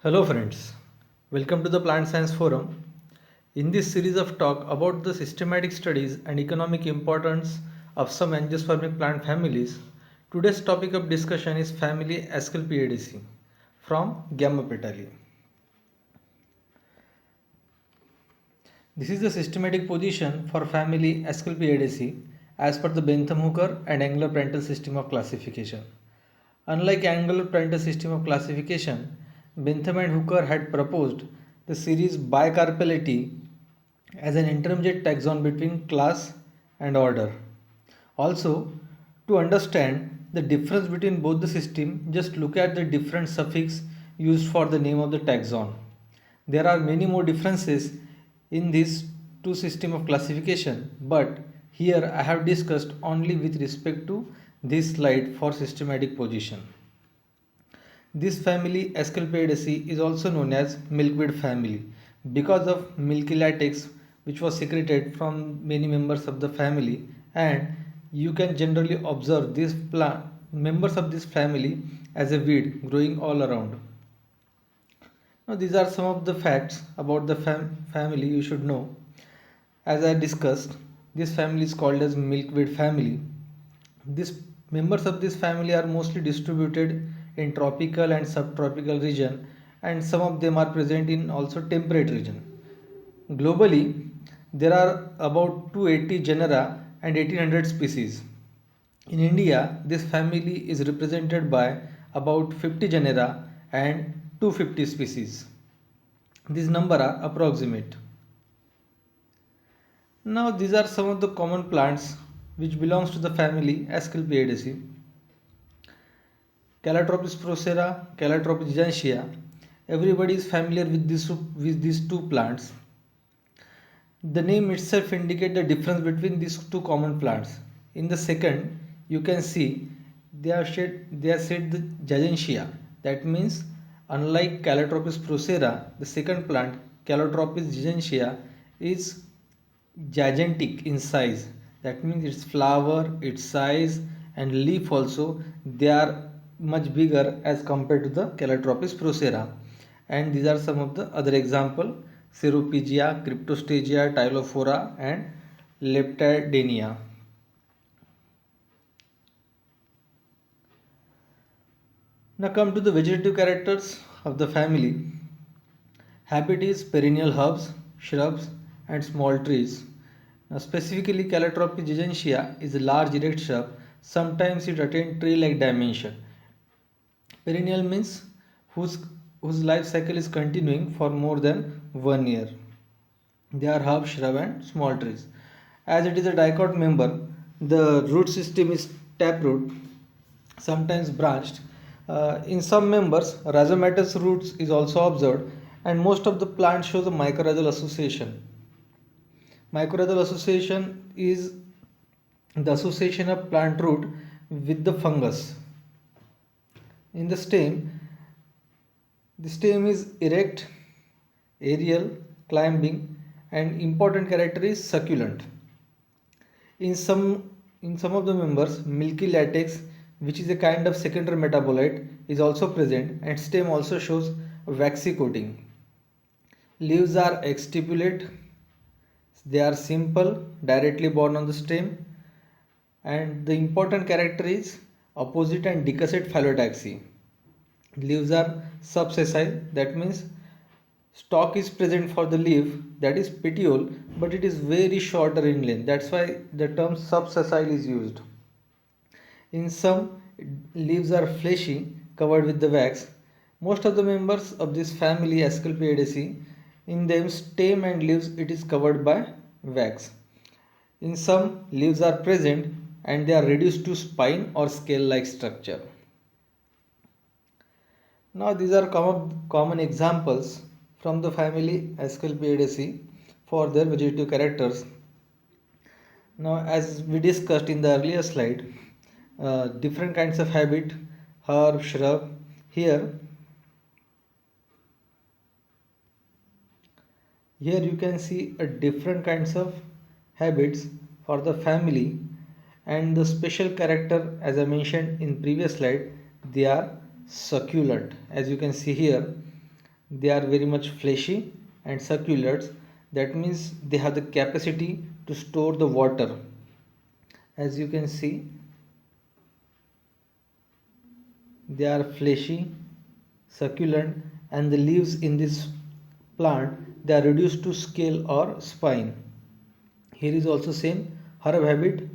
Hello friends, welcome to the Plant Science Forum. In this series of talk about the systematic studies and economic importance of some angiospermic plant families, today's topic of discussion is family Asclepiadaceae from Gamma petali. This is the systematic position for family Asclepiadaceae as per the Bentham-Hooker and Engler-Prantl system of classification. Unlike Engler-Prantl system of classification, Bentham and Hooker had proposed the series Bicarpellati as an intermediate taxon between class and order. Also, to understand the difference between both the system, just look at the different suffix used for the name of the taxon. There are many more differences in these two system of classification, but here I have discussed only with respect to this slide for systematic position. This family Asclepiadaceae is also known as milkweed family because of milky latex which was secreted from many members of the family, and you can generally observe these plant members of this family as a weed growing all around. Now these are some of the facts about the family you should know. As I discussed, this family is called as milkweed family. These members of this family are mostly distributed in tropical and subtropical region, and some of them are present in also temperate region. Globally, there are about 280 genera and 1800 species. In India, this family is represented by about 50 genera and 250 species. These numbers are approximate. Now these are some of the common plants which belongs to the family Asclepiadaceae. Calotropis procera, Calotropis gigantea. Everybody is familiar with these two plants. The name itself indicates the difference between these two common plants. In the second, you can see they are said the gigantea. That means unlike Calotropis procera, the second plant Calotropis gigantea is gigantic in size. That means its flower, its size and leaf also they are much bigger as compared to the Calotropis procera. And these are some of the other example: Ceropegia, Cryptostagia, Tylophora and Leptadenia. Now come to the vegetative characters of the family. Habit is perennial herbs, shrubs and small trees. Now specifically Calotropis gigantea is a large erect shrub. Sometimes it attains tree-like dimension. Perennial means whose whose life cycle is continuing for more than 1 year. They are herb, shrub and small trees. As it is a dicot member, the root system is taproot, sometimes branched. In some members, rhizomatous roots is also observed, and most of the plant shows a mycorrhizal association. Mycorrhizal association is the association of plant root with the fungus. In the stem is erect, aerial, climbing, and important character is succulent. In some of the members, milky latex, which is a kind of secondary metabolite, is also present, and stem also shows waxy coating. Leaves are exstipulate. They are simple, directly borne on the stem, and the important character is opposite and decussate phyllotaxy. Leaves are subsessile, that means stalk is present for the leaf, that is petiole, but it is very shorter in length. That's why the term subsessile is used. In some, leaves are fleshy, covered with the wax. Most of the members of this family Asclepiadaceae, in them stem and leaves it is covered by wax. In some, leaves are present and they are reduced to spine or scale-like structure. Now these are common examples from the family Asclepiadaceae for their vegetative characters. Now as we discussed in the earlier slide, different kinds of habit, herb, shrub. Here you can see a different kinds of habits for the family, and the special character as I mentioned in previous slide, they are succulent. As you can see here, They are very much fleshy and succulents. That means they have the capacity to store the water. As you can see, they are fleshy, succulent, and the leaves in this plant they are reduced to scale or spine. Here is also same herb habit,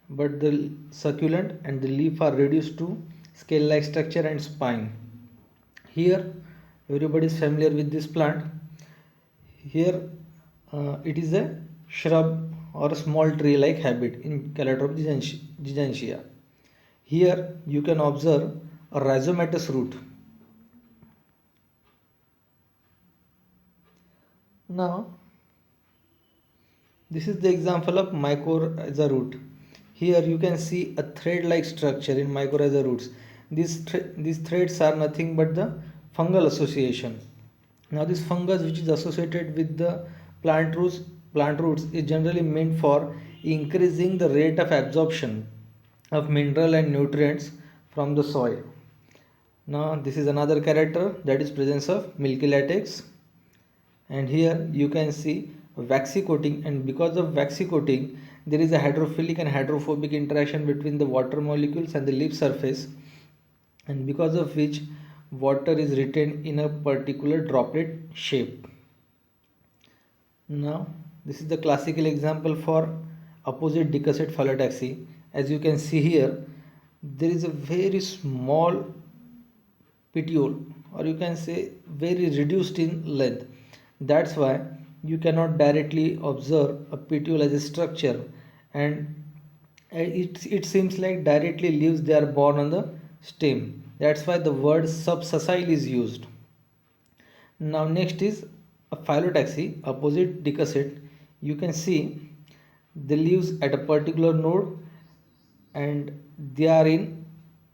but the succulent and the leaf are reduced to scale-like structure and spine. Here, everybody is familiar with this plant. Here, it is a shrub or a small tree-like habit in Calotropis gigantea. Here, you can observe a rhizomatous root. Now, this is the example of mycorrhiza root. Here you can see a thread-like structure in mycorrhiza roots. These threads are nothing but the fungal association. Now this fungus which is associated with the plant roots, plant roots is generally meant for increasing the rate of absorption of mineral and nutrients from the soil. Now this is another character, that is presence of milky latex, and here you can see waxy coating, and because of waxy coating there is a hydrophilic and hydrophobic interaction between the water molecules and the leaf surface, and because of which water is retained in a particular droplet shape. Now this is the classical example for opposite decussate phyllotaxy. As you can see here, there is a very small petiole, or you can say very reduced in length. That's why you cannot directly observe a petiole as a structure, and it seems like directly leaves they are born on the stem. That's why the word subsessile is used. Now next is a phyllotaxy, opposite decussate. You can see the leaves at a particular node, and they are in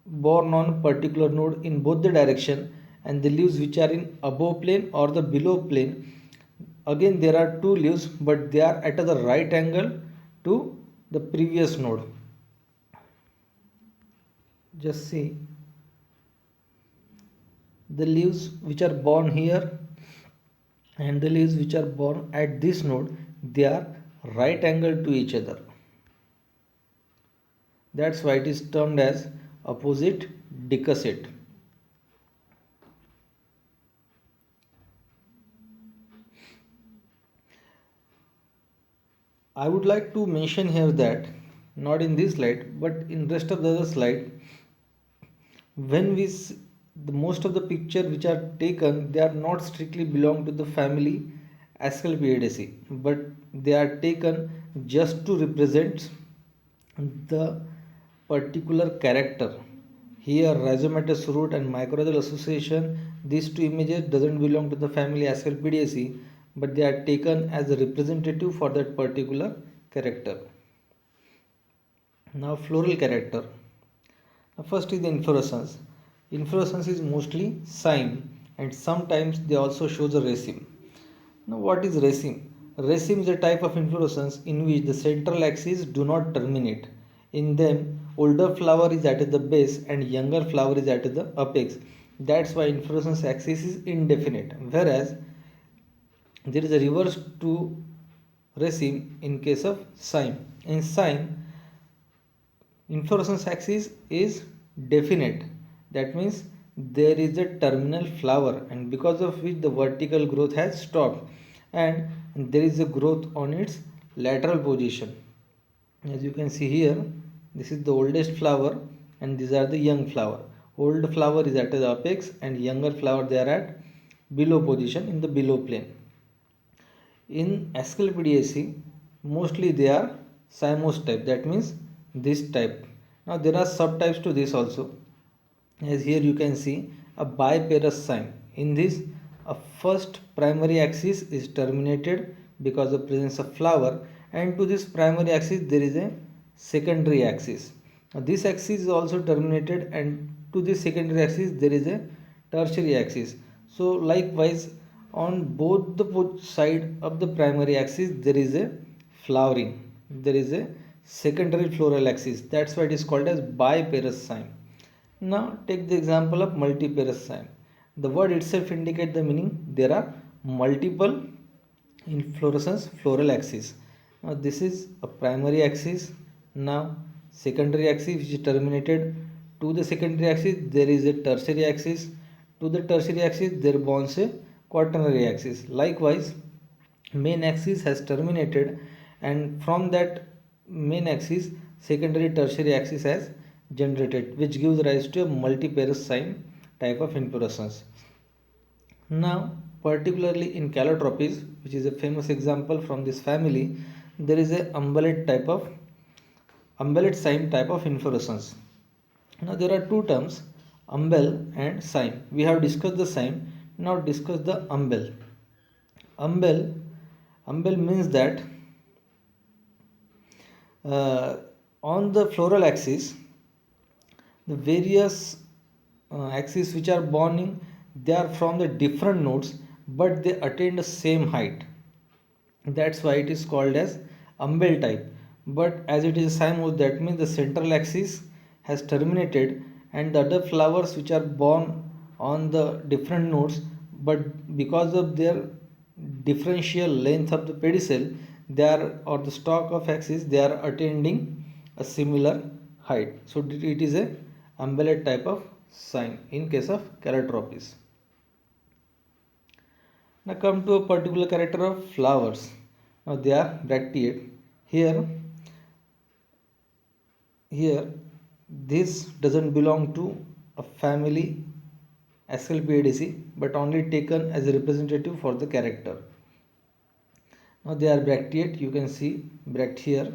borne on particular node in both the direction, and the leaves which are in above plane or the below plane, again there are two leaves but they are at the right angle to the previous node. Just see the leaves which are born here and the leaves which are born at this node, they are right angle to each other. That's why it is termed as opposite decussate. I would like to mention here that not in this slide but in rest of the other slide, when the most of the picture which are taken, they are not strictly belong to the family Asclepiadaceae, but they are taken just to represent the particular character. Here rhizomatous root and mycorrhizal association, these two images doesn't belong to the family Asclepiadaceae, but they are taken as a representative for that particular character. Now floral character. Now first is the inflorescence. Inflorescence is mostly cyme, and sometimes they also show the raceme. Now what is raceme? Raceme is a type of inflorescence in which the central axis do not terminate. In them, older flower is at the base and younger flower is at the apex. That's why inflorescence axis is indefinite. Whereas there is a reverse to raceme in case of cyme. In cyme, inflorescence axis is definite. That means there is a terminal flower, and because of which the vertical growth has stopped and there is a growth on its lateral position. As you can see here, this is the oldest flower and these are the young flower. Old flower is at the apex and younger flower they are at below position in the below plane. In Asclepiadaceae, mostly they are cymose type, that means this type. Now there are subtypes to this also. As here you can see a biparous cyme. In this, a first primary axis is terminated because of presence of flower, and to this primary axis there is a secondary axis. Now this axis is also terminated, and to this secondary axis there is a tertiary axis. So likewise on both the side of the primary axis there is a flowering, there is a secondary floral axis. That's why it is called as biparous cyme. Now take the example of multiparous cyme. The word itself indicates the meaning. There are multiple inflorescence floral axis. Now this is a primary axis. Now secondary axis which is terminated. To the secondary axis there is a tertiary axis. To the tertiary axis there bonds a quaternary axis. Likewise, main axis has terminated, and from that main axis secondary tertiary axis has generated, which gives rise to a multiparous cyme type of inflorescence. Now, particularly in calotropis, which is a famous example from this family, there is a umbellate cyme type of inflorescence. Now there are two terms, umbel and cyme. We have discussed the cyme. Now discuss the umbel. Umbel, umbel means that uh, on the floral axis, the various axes which are bonding, they are from the different nodes, but they attain the same height. That's why it is called as umbel type. But as it is a cyme, that means the central axis has terminated, and the other flowers which are born on the different nodes, but because of their differential length of the pedicel, they are, or the stalk of axis, they are attaining a similar height. So it is a umbellate type of cyme in case of calotropis. Now come to a particular character of flowers. Now they are bracteate. Here this doesn't belong to a family Asclepiadaceae, but only taken as a representative for the character. Now they are bracteate. You can see bract here.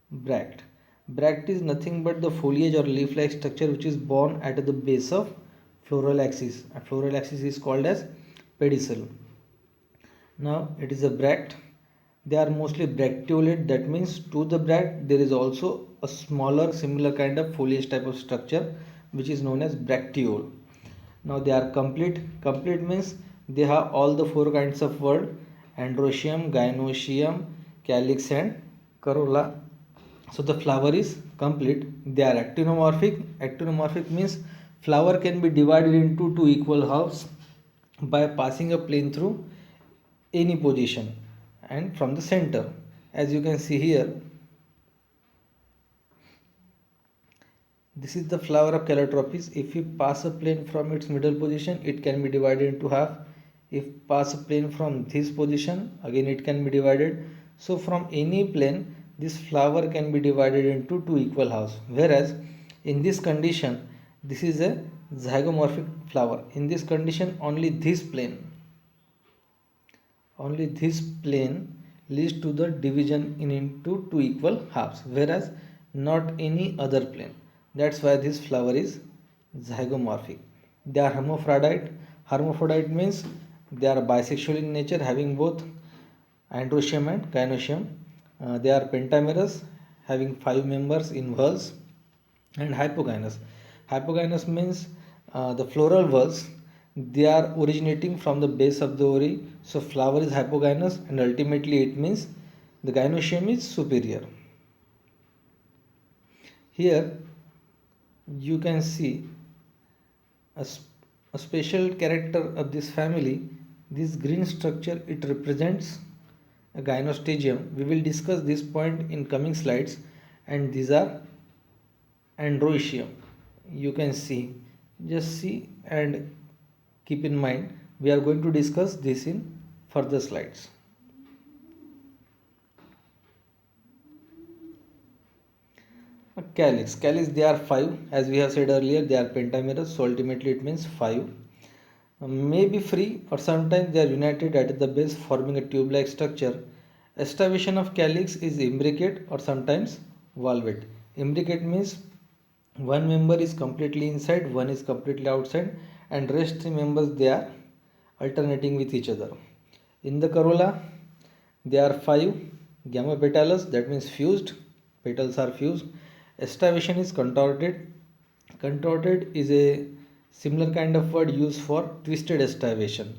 Bract. Bract is nothing but the foliage or leaf-like structure which is born at the base of floral axis. A floral axis is called as pedicel. Now it is a bract. They are mostly bracteolate. That means to the bract there is also a smaller similar kind of foliage type of structure which is known as bracteole. Now they are complete. Complete means they have all the four kinds of word: androecium, gynoecium, calyx and corolla. So the flower is complete. They are actinomorphic. Actinomorphic means flower can be divided into two equal halves by passing a plane through any position and from the center. As you can see here, this is the flower of calotropis. If you pass a plane from its middle position, it can be divided into half. If pass a plane from this position, again it can be divided. So from any plane, this flower can be divided into two equal halves. Whereas in this condition, this is a zygomorphic flower. In this condition, only this plane leads to the division into two equal halves, whereas not any other plane. That's why this flower is zygomorphic. They are hermaphrodite. Hermaphrodite means they are bisexual in nature, having both androecium and gynoecium. They are pentamerous, having 5 members in whorls, and hypogynous. Hypogynous means the floral whorls, they are originating from the base of the ovary. So flower is hypogynous, and ultimately it means the gynoecium is superior. Here you can see a, a special character of this family. This green structure, it represents a gynostegium. We will discuss this point in coming slides. And these are androecium. You can see, just see and keep in mind, we are going to discuss this in further slides. Calyx, they are 5, as we have said earlier. They are pentamerous, so ultimately it means 5. May be free, or sometimes they are united at the base, forming a tube-like structure. Estivation of calyx is imbricate or sometimes valvate. Imbricate means one member is completely inside, one is completely outside, and rest 3 members, they are alternating with each other. In the corolla, there are 5 gamma petalous, that means fused, petals are fused. Estivation is contorted. Contorted is a similar kind of word used for twisted estivation,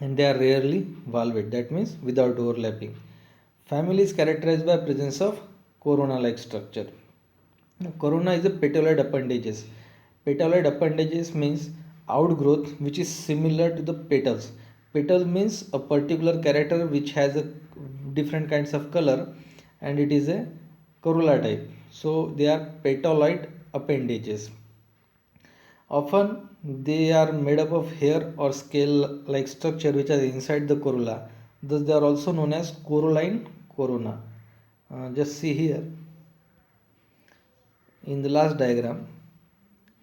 and they are rarely valvate, that means without overlapping. Family is characterized by presence of corona like structure. Now, corona is a petaloid appendages. Petaloid appendages means outgrowth which is similar to the petals. Petal means a particular character which has a different kinds of color, and it is a corolla type. So they are petaloid appendages. Often they are made up of hair or scale like structure which are inside the corolla. Thus they are also known as corolline corona. Just see here in the last diagram.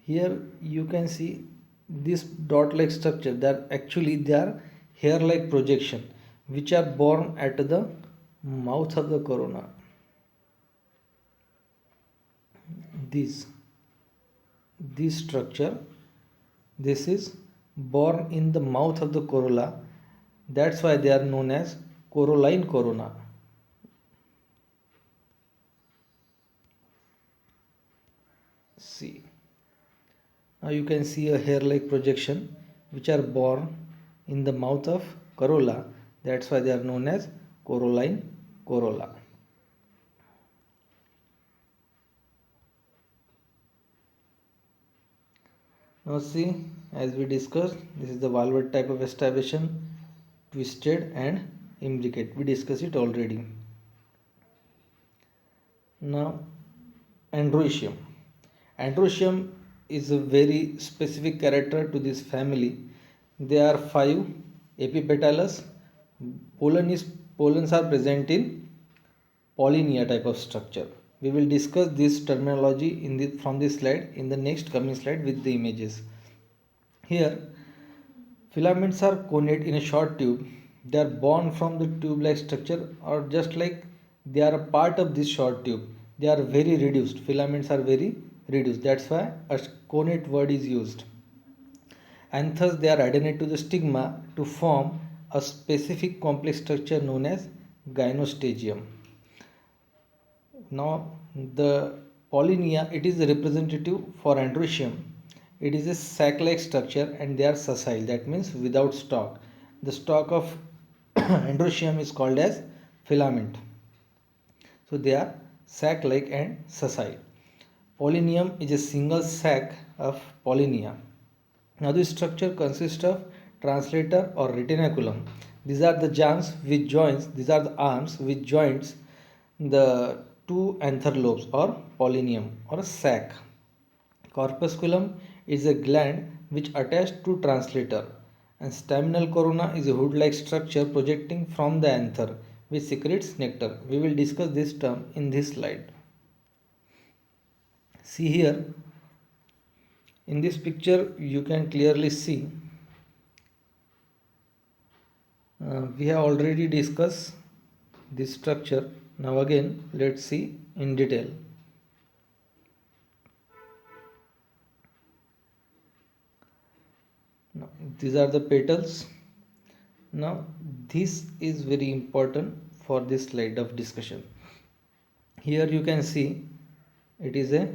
Here you can see this dot like structure that actually they are hair like projection which are born at the mouth of the corona. This structure, this is born in the mouth of the corolla. That's why they are known as corolline corona. See, now you can see a hair like projection which are born in the mouth of corolla. That's why they are known as corolline corolla. Now see, as we discussed, this is the valved type of establishment, twisted and imbricate. We discussed it already. Now androecium. Androecium is a very specific character to this family. There are 5 epipetalous. Pollens are present in pollinia type of structure. We will discuss this terminology from this slide in the next coming slide with the images. Here, filaments are connate in a short tube. They are born from the tube-like structure, or just like they are a part of this short tube. They are very reduced. Filaments are very reduced. That's why a connate word is used. And thus they are adenate to the stigma to form a specific complex structure known as gynostegium. Now the pollinia, it is representative for androecium. It is a sac-like structure and they are sessile, that means without stalk. The stalk of androecium is called as filament. So they are sac-like and sessile. Pollinium is a single sac of pollinia. Now this structure consists of translator or retinaculum. These are the arms which joins the two anther lobes or pollinium or a sac. Corpusculum is a gland which attached to translator, and staminal corona is a hood-like structure projecting from the anther which secretes nectar. We will discuss this term in this slide. See here, in this picture you can clearly see we have already discussed this structure. Now again let's see in detail. Now these are the petals. Now this is very important for this slide of discussion. Here you can see it is a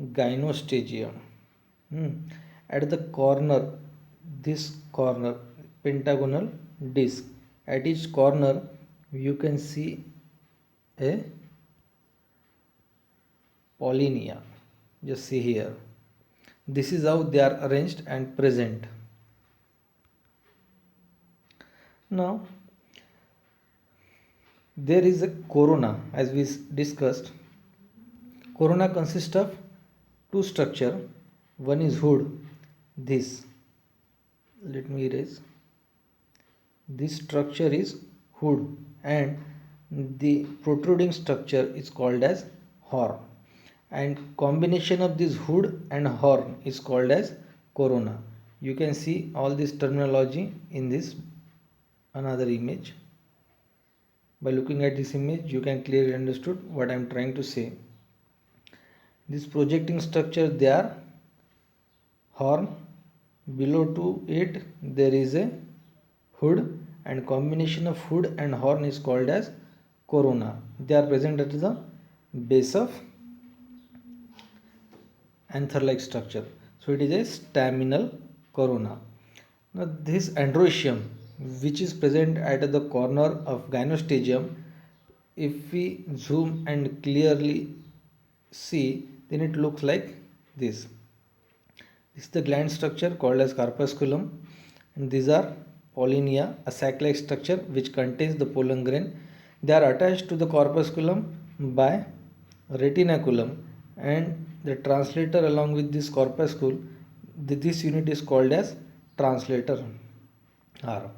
gynostegium. At the corner, this corner, pentagonal disc, at each corner you can see a pollinia. Just see here. This is how they are arranged and present. Now there is a corona, as we discussed. Corona consists of two structure. One is hood. This, let me erase. This structure is hood, and the protruding structure is called as horn, and combination of this hood and horn is called as corona. You can see all this terminology in this another image. By looking at this image you can clearly understood what I am trying to say. This projecting structure, they are horn. Below to it there is a hood, and combination of hood and horn is called as corona. They are present at the base of anther-like structure. So it is a staminal corona. Now this androecium, which is present at the corner of gynostegium, if we zoom and clearly see, then it looks like this. This is the gland structure called as corpusculum, and these are pollinia, a sac-like structure which contains the pollen grain. They are attached to the corpusculum by retinaculum, and the translator along with this corpuscle, this unit is called as translator arm.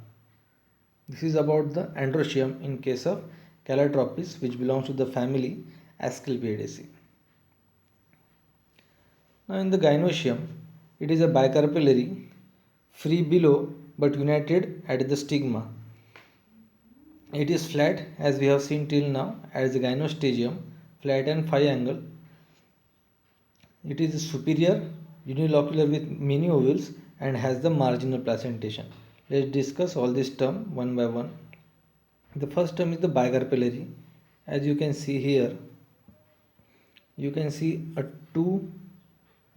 This is about the androecium in case of Calotropis, which belongs to the family Asclepiadaceae. Now in the gynoecium, it is a bicarpellary, free below but united at the stigma. It is flat as we have seen till now as the gynostegium, flat and 5 angle. It is superior, unilocular with many ovules and has the marginal placentation. Let's discuss all this term one by one. The first term is the bicarpellary. As you can see here, you can see a two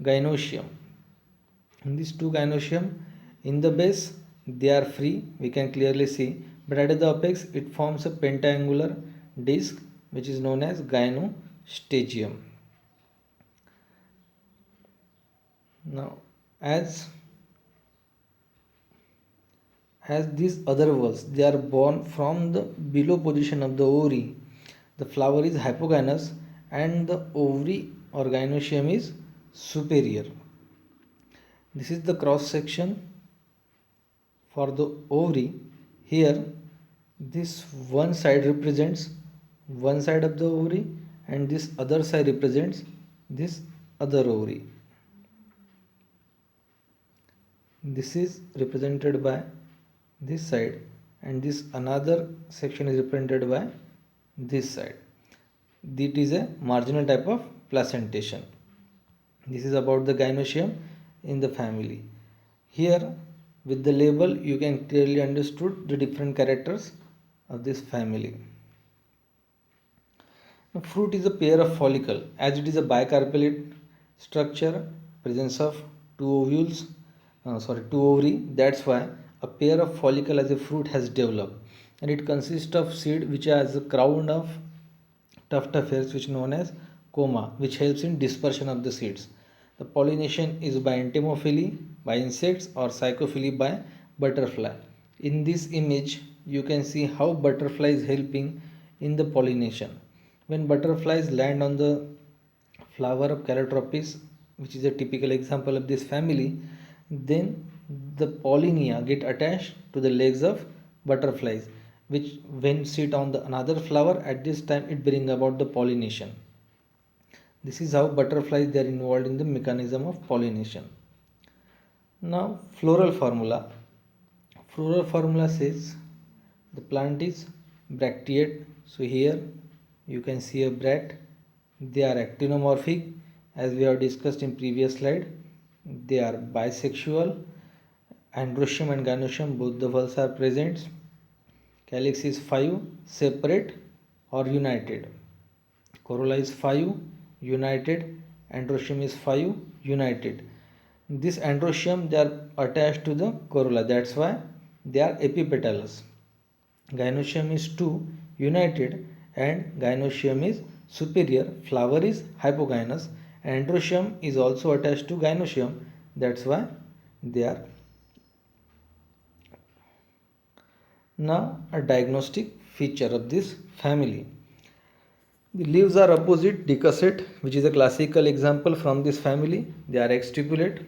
gynoecium. In these two gynoecium, in the base they are free, we can clearly see, but at the apex it forms a pentangular disc which is known as gynostegium. Now as these other walls, they are born from the below position of the ovary. The flower is hypogynous and the ovary or gynoecium is superior. This is the cross section for the ovary. Here this one side represents one side of the ovary and this other side represents this other ovary. This is represented by this side and this another section is represented by this side. It is a marginal type of placentation. This is about the gynoecium in the family. Here with the label you can clearly understood the different characters of this family. Now, fruit is a pair of follicle. As it is a bicarpellate structure, presence of two ovary, that's why a pair of follicle as a fruit has developed, and it consists of seed which has a crown of tuft of hairs which is known as coma, which helps in dispersion of the seeds. The pollination is by entomophily by insects or psychophily by butterfly. In this image you can see how butterfly is helping in the pollination. When butterflies land on the flower of Calotropis, which is a typical example of this family, then the pollinia get attached to the legs of butterflies, which when sit on the another flower, at this time it bring about the pollination. This is how butterflies, they are involved in the mechanism of pollination. Now floral formula. Floral formula says the plant is bracteate. So here you can see a bract. They are actinomorphic as we have discussed in previous slide. They are bisexual. Androecium and gynoecium, both the valves are present. Calyx is 5, separate or united. Corolla is 5, united. Androecium is 5, united. This androecium, they are attached to the corolla, that's why they are epipetalous. Gynoecium is 2, united, and gynoecium is superior. Flower is hypogynous. Androecium is also attached to gynoecium, that's why they are. Now a diagnostic feature of this family. The leaves are opposite, decussate, which is a classical example from this family. They are exstipulate.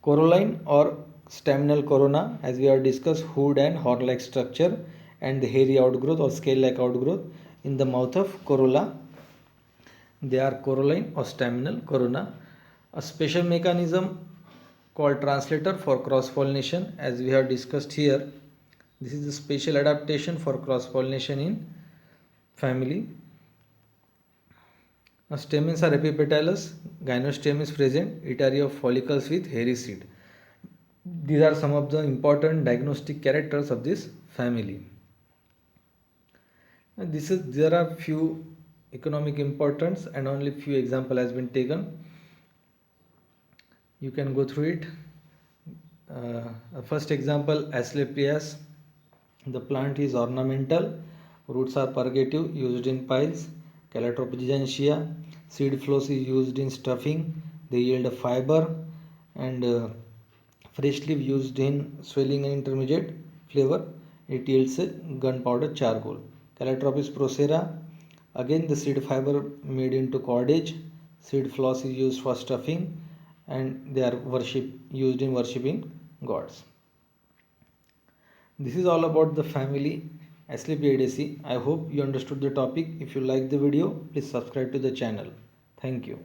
Corolline or staminal corona, as we have discussed, hood and horn-like structure, and the hairy outgrowth or scale-like outgrowth in the mouth of corolla. They are corolline or staminal corona. A special mechanism called translator for cross-pollination, as we have discussed here. This is the special adaptation for cross-pollination in family. Now stamens are epipetalous, gynostem is present, etary of follicles with hairy seed. These are some of the important diagnostic characters of this family. And there are few economic importance and only few example has been taken. You can go through it. First example, Asclepias. The plant is ornamental, roots are purgative, used in piles. Calotropis gigantea, seed flows is used in stuffing, they yield a fiber, and fresh leaf used in swelling and intermediate flavor. It yields a gunpowder charcoal. Calotropis procera, again the seed fiber made into cordage. Seed floss is used for stuffing, and they are used in worshipping gods. This is all about the family Asclepiadaceae. I hope you understood the topic. If you like the video, please subscribe to the channel. Thank you.